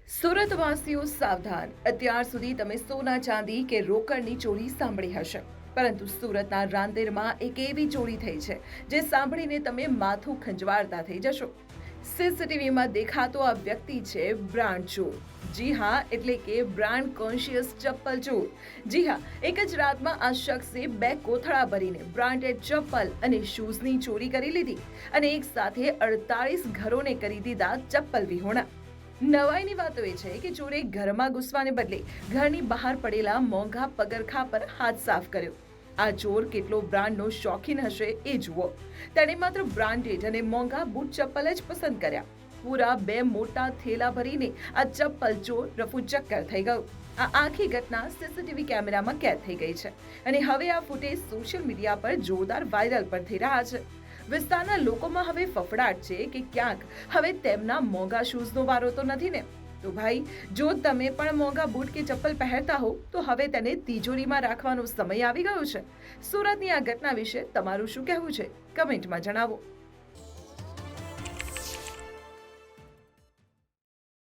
સુરતવાસીઓ સાવધાન. અત્યાર સુધી તમે સોના ચાંદી કે રોકડની ચોરી સાંભળી હશે, પરંતુ સુરતના રાંદેરમાં એક એવી ચોરી થઈ છે જે સાંભળીને તમે માથું ખંજવાળતા થઈ જશો. સીસીટીવીમાં દેખાતો આ વ્યક્તિ છે બ્રાન્ડ ચોર. જી હા, એટલે કે બ્રાન્ડ કોન્શિયસ ચપ્પલ ચોર. જી હા, એક જ રાતમાં આ શખ્સે 2 કોથળા ભરીને બ્રાન્ડેડ ચપ્પલ અને શૂઝની ચોરી કરી લીધી અને એક સાથે 48 ઘરોને કરી દીધા ચપ્પલ વિહોણા. નવાઈની વાતો એ છે કે ચોરે ઘરમાં ઘૂસવાને બદલે ઘરની બહાર પડેલા મોંઘા પગરખા પર હાથ સાફ કર્યો. આ ચોર કેટલો બ્રાન્ડનો શોખીન હશે એ જુઓ. તેણે માત્ર બ્રાન્ડેડ અને મોંઘા બૂટ ચપ્પલ જ પસંદ કર્યા. પૂરા 2 મોટા થેલા ભરીને આ ચપ્પલ ચોર રફુચક્કર થઈ ગયો. આ આખી ઘટના સીસીટીવી કેમેરામાં કેદ થઈ ગઈ છે અને હવે આ ફૂટેજ સોશિયલ મીડિયા પર જોરદાર વાયરલ પણ થઈ રહ્યા છે. વિસ્તારના લોકોમાં હવે ફફડાટ છે કે ક્યાંક હવે તેમના મોંઘા શૂઝનો વારો તો નથી ને. તો ભાઈ, જો તમે પણ મોંઘા બૂટ કે ચપ્પલ પહેરતા હો તો હવે તેને તિજોરીમાં રાખવાનો સમય આવી ગયો છે. સુરતની આ ઘટના વિશે તમારું શું કહેવું છે? કમેન્ટમાં જણાવો.